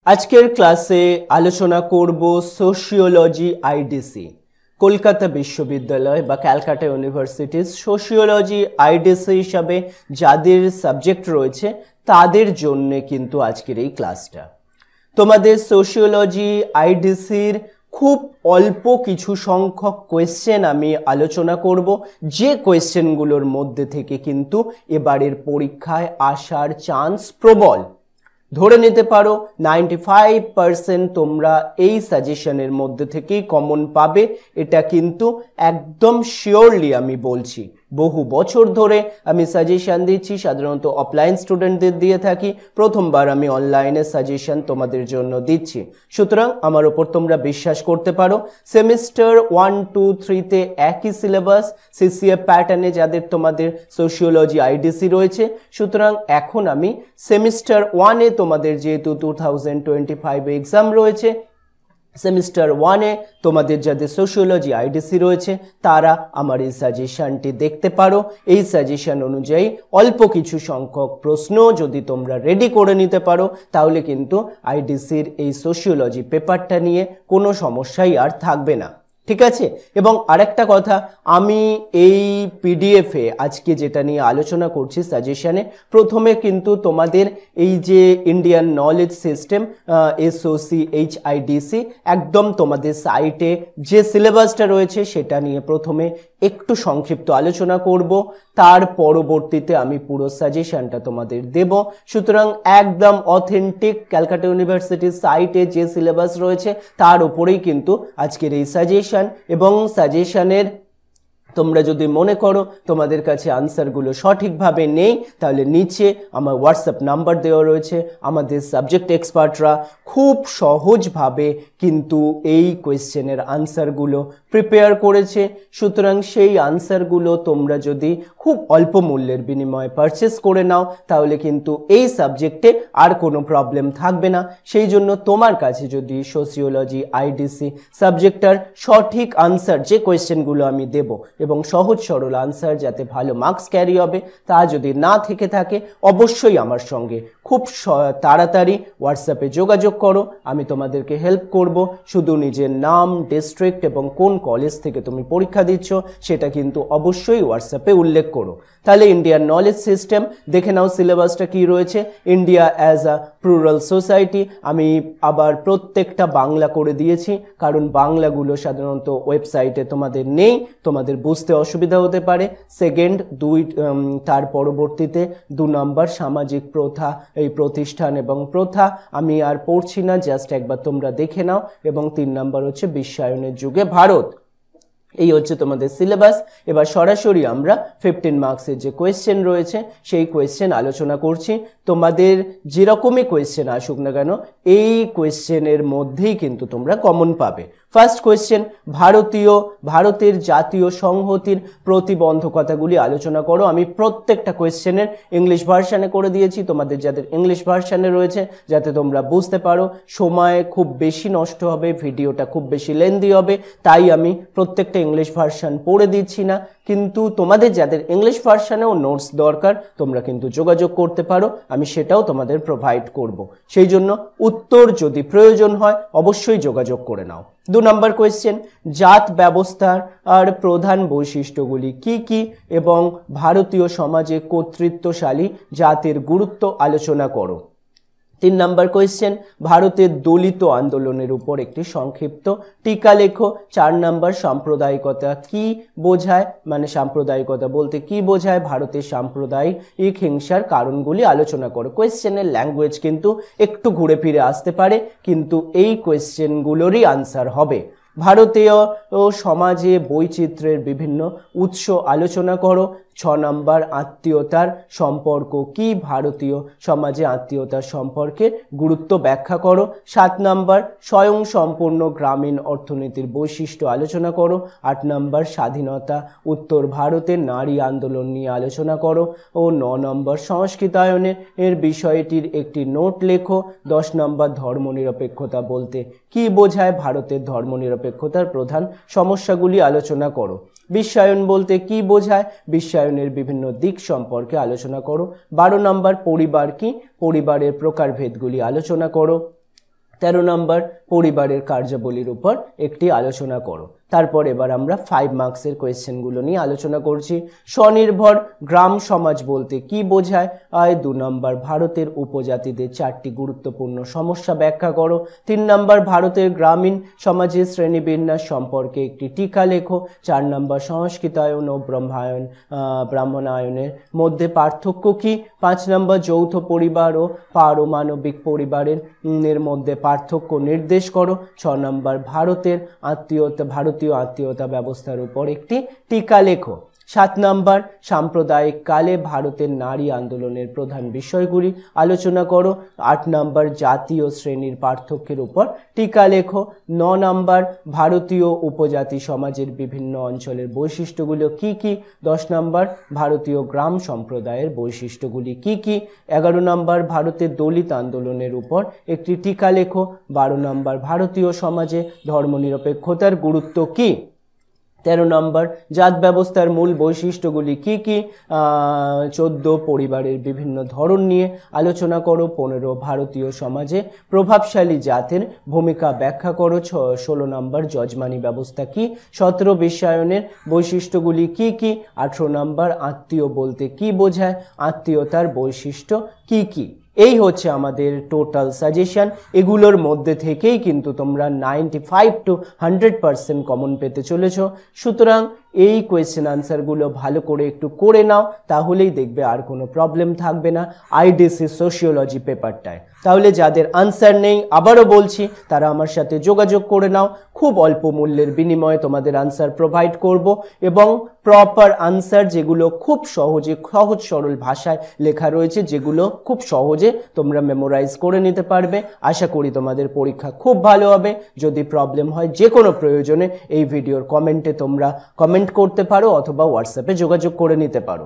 আজকের ক্লাসে আলোচনা করব সোশিওলজি আইডিসি কলকাতা বিশ্ববিদ্যালয় বা ক্যালকাটা ইউনিভার্সিটির সোশিওলজি আইডিসি হিসাবে যাদের সাবজেক্ট রয়েছে তাদের জন্য কিন্তু আজকের এই ক্লাসটা। তোমাদের সোশিওলজি আইডিসির খুব অল্প কিছু সংখ্যক কোয়েশ্চেন আমি আলোচনা করব, যে কোয়েশ্চেনগুলোর মধ্যে থেকে কিন্তু এবারের পরীক্ষায় আসার চান্স প্রবল। ধরে নিতে পারো 95% তোমরা এই সাজেশনের মধ্যে থেকেই কমন পাবে, এটা কিন্তু একদম শিওরলি আমি বলছি। বহু বছর ধরে আমি সাজেশন দিচ্ছি, সাধারণত অফলাইন স্টুডেন্টদের দিয়ে থাকি, প্রথমবার আমি অনলাইনে সাজেশন তোমাদের জন্য দিচ্ছি। সুতরাং আমার ওপর তোমরা বিশ্বাস করতে পারো। সেমিস্টার 1, 2, 3-তে একই সিলেবাস, সিসিএফ প্যাটার্নে যাদের তোমাদের সোশিওলজি আইডিসি রয়েছে। সুতরাং এখন আমি সেমিস্টার 1-এ তোমাদের যেহেতু 2025 এক্সাম রয়েছে, সেমিস্টার 1-এ তোমাদের যাদের সোশিওলজি আইডিসি রয়েছে তারা আমার এই সাজেশনটি দেখতে পারো। এই সাজেশন অনুযায়ী অল্প কিছু সংখ্যক প্রশ্ন যদি তোমরা রেডি করে নিতে পারো তাহলে কিন্তু আইডিসির এই সোশিওলজি পেপারটা নিয়ে কোনো সমস্যাই আর থাকবে না, ঠিক আছে। এবং আরেকটা কথা, আমি এই পিডিএফে আজকে যেটা নিয়ে আলোচনা করছি সাজেশনে, প্রথমে কিন্তু তোমাদের এই যে ইন্ডিয়ান নলেজ সিস্টেম SOCHIDC একদম তোমাদের সাইটে যে সিলেবাসটা রয়েছে সেটা নিয়ে প্রথমে একটু সংক্ষিপ্ত আলোচনা করব, তার পরবর্তীতে আমি পুরো সাজেশনটা তোমাদের দেব। সুতরাং একদম অথেন্টিক ক্যালকাটা ইউনিভার্সিটির সাইটে যে সিলেবাস রয়েছে তার উপরেই কিন্তু আজকের এই সাজেশন। এবং সাজেশনের তোমরা যদি মনে করো তোমাদের কাছে আনসারগুলো সঠিকভাবে নেই তাহলে নিচে আমার হোয়াটসঅ্যাপ নাম্বার দেওয়া রয়েছে। আমাদের সাবজেক্ট এক্সপার্টরা খুব সহজভাবে কিন্তু এই কোয়েশ্চেনের আনসারগুলো প্রিপেয়ার করেছে। সুতরাং সেই আনসারগুলো তোমরা যদি খুব অল্প মূল্যের বিনিময়ে পারচেস করে নাও তাহলে কিন্তু এই সাবজেক্টে আর কোনো প্রবলেম থাকবে না। সেই জন্য তোমার কাছে যদি সোশিওলজি আইডিসি সাবজেক্টটার সঠিক আনসার, যে কোয়েশ্চেনগুলো আমি দেব এবং সহজ সরল আনসার যাতে ভালো মার্কস ক্যারি হবে, তা যদি না থেকে থাকে অবশ্যই আমার সঙ্গে খুব তাড়াতাড়ি হোয়াটসঅ্যাপে যোগাযোগ করো, আমি তোমাদেরকে হেল্প করব। শুধু নিজের নাম, ডিস্ট্রিক্ট এবং কোন কলেজ থেকে তুমি পরীক্ষা দিচ্ছ সেটা কিন্তু অবশ্যই হোয়াটসঅ্যাপে উল্লেখ করো। তাহলে ইন্ডিয়ান নলেজ সিস্টেম দেখে নাও সিলেবাসটা কি রয়েছে। India as a plural society আমি আবার প্রত্যেকটা বাংলা করে দিয়েছি, কারণ বাংলাগুলো সাধারণত ওয়েবসাইটে তোমাদের নেই, তোমাদের বুঝতে অসুবিধা হতে পারে। সেকেন্ড, তার পরবর্তীতে 2 নম্বর সামাজিক প্রথা, এই প্রতিষ্ঠান এবং প্রথা আমি আর পড়ছি না, জাস্ট একবার তোমরা দেখে নাও। এবং 3 নম্বর হচ্ছে বিশ্বায়নের যুগে ভারত। এই হচ্ছে তোমাদের সিলেবাস। এবার সরাসরি আমরা 15 মার্কসের যে কোয়েশ্চেন রয়েছে সেই কোয়েশ্চেন আলোচনা করছি। তোমাদের যেরকমই কোয়েশ্চেন আসুক না কেন এই কোয়েশ্চেনের মধ্যেই কিন্তু তোমরা কমন পাবে। ফার্স্ট কোয়েশ্চেন, ভারতের জাতীয় সংহতির প্রতিবন্ধকতাগুলি আলোচনা করো। আমি প্রত্যেকটা কোয়েশ্চেনের ইংলিশ ভার্সানে করে দিয়েছি, তোমাদের যাদের ইংলিশ ভার্সানে রয়েছে যাতে তোমরা বুঝতে পারো। সময় খুব বেশি নষ্ট হবে, ভিডিওটা খুব বেশি লেন্দি হবে, তাই আমি প্রত্যেকটা ইংলিশ ভার্সান পড়ে দিচ্ছি না। কিন্তু তোমাদের যাদের ইংলিশ ভার্সানেও নোটস দরকার তোমরা কিন্তু যোগাযোগ করতে পারো, আমি সেটাও তোমাদের প্রোভাইড করব। সেই জন্য উত্তর যদি প্রয়োজন হয় অবশ্যই যোগাযোগ করে নাও। 2 নম্বর কোয়েশ্চেন, জাত ব্যবস্থার আর প্রধান বৈশিষ্ট্যগুলি কি কি এবং ভারতীয় সমাজে কর্তৃত্বশালী জাতের গুরুত্ব আলোচনা করো। 3 নম্বর কোয়েশ্চেন, ভারতের দলিত আন্দোলনের উপর একটি সংক্ষিপ্ত টিকা লেখো। 4 নম্বর, সাম্প্রদায়িকতা কি বোঝায়, মানে সাম্প্রদায়িকতা বলতে কি বোঝায়, ভারতের সাম্প্রদায়িক হিংসার কারণগুলি আলোচনা করো। কোয়েশ্চেনের ল্যাঙ্গুয়েজ কিন্তু একটু ঘুরে ফিরে আসতে পারে, কিন্তু এই কোয়েশ্চেনগুলোরই আনসার হবে। ভারতীয় সমাজে বৈচিত্র্যের বিভিন্ন উৎস আলোচনা করো। 6 নম্বর, আত্মীয়তার সম্পর্ক কি, ভারতীয় সমাজে আত্মীয়তার সম্পর্কে গুরুত্ব ব্যাখ্যা করো। 7 নম্বর, স্বয়ংসম্পূর্ণ গ্রামীণ অর্থনীতির বৈশিষ্ট্য আলোচনা করো। 8 নম্বর, স্বাধীনতা উত্তর ভারতের নারী আন্দোলন নিয়ে আলোচনা করো। ও 9 নম্বর, সংস্কৃতায়নের বিষয়টির একটি নোট লেখো। 10 নম্বর, ধর্মনিরপেক্ষতা বলতে কি বোঝায়, ভারতের ধর্মনিরপেক্ষতার প্রধান সমস্যাগুলি আলোচনা করো। বিশ্বায়ন বলতে কি বোঝায়, বিশ্বায়নের বিভিন্ন দিক সম্পর্কে আলোচনা করো। 12 নম্বর, পরিবার কি, পরিবারের প্রকারভেদগুলি আলোচনা করো। 13 নম্বর পরিবারের কার্যাবলীর উপর একটি আলোচনা করো। তারপর এবার আমরা 5 মার্কসের কোয়েশ্চেনগুলো নিয়ে আলোচনা করছি। স্বনির্ভর গ্রাম সমাজ বলতে কি বোঝায়? 2 নম্বর ভারতের উপজাতিদের 4টি গুরুত্বপূর্ণ সমস্যা ব্যাখ্যা করো। 3 নম্বর ভারতের গ্রামীণ সমাজের শ্রেণীবিন্যাস সম্পর্কে একটি টিকা লেখো। 4 নম্বর সংস্কৃতায়ন ও ব্রাহ্মণায়নের মধ্যে পার্থক্য কি? 5 নম্বর যৌথ পরিবার ও পারমাণবিক পরিবারের মধ্যে পার্থক্য নির্দেশ করো। 6 নম্বর ভারতীয় আত্মীয়তা ব্যবস্থার উপর একটি টিকা লেখো। 7 নম্বর সাম্প্রদায়িক কালে ভারতের নারী আন্দোলনের প্রধান বিষয়গুলি আলোচনা করো। 8 নম্বর জাতীয় শ্রেণীর পার্থক্যের উপর টিকা লেখো। 9 নম্বর ভারতীয় উপজাতি সমাজের বিভিন্ন অঞ্চলের বৈশিষ্ট্যগুলো কি কি? 10 নম্বর ভারতীয় গ্রাম সম্প্রদায়ের বৈশিষ্ট্যগুলি কি কি? 11 নম্বর ভারতের দলিত আন্দোলনের উপর একটি টিকা লেখো। 12 নম্বর ভারতীয় সমাজে ধর্মনিরপেক্ষতার গুরুত্ব কি? 13 নম্বর জাত ব্যবস্থার মূল বৈশিষ্ট্যগুলি কি কি? 14 পরিবারের বিভিন্ন ধরন নিয়ে আলোচনা করো। 15 ভারতীয় সমাজে প্রভাবশালী জাতের ভূমিকা ব্যাখ্যা করো। 16 নম্বর যজমানি ব্যবস্থা কি? 17 বিশ্বায়নের বৈশিষ্ট্যগুলি কি কি? 18 নম্বর আত্মীয় বলতে কি বোঝায়? আত্মীয়তার বৈশিষ্ট্য কি কি? এই হচ্ছে আমাদের টোটাল সাজেশন। এগুলোর মধ্যে থেকেই কিন্তু তোমরা 95 to 100% কমন পেতে চলেছ। সুতরাং এই কোয়েশ্চেন আনসারগুলো ভালো করে একটু করে নাও, তাহলেই দেখবে আর কোনো প্রবলেম থাকবে না আইডিসি সোশিওলজি পেপারটায়। তাহলে যাদের আনসার নেই, আবারও বলছি, তারা আমার সাথে যোগাযোগ করে নাও। খুব অল্প মূল্যের বিনিময়ে তোমাদের আনসার প্রোভাইড করব, এবং প্রপার আনসার যেগুলো খুব সহজ সরল ভাষায় লেখা রয়েছে, যেগুলো খুব সহজে তোমরা মেমোরাইজ করে নিতে পারবে। আশা করি তোমাদের পরীক্ষা খুব ভালো হবে। যদি প্রবলেম হয়, যে কোনো প্রয়োজনে এই ভিডিওর কমেন্টে তোমরা কমেন্ট করতে পারো অথবা হোয়াটসঅ্যাপে যোগাযোগ করে নিতে পারো।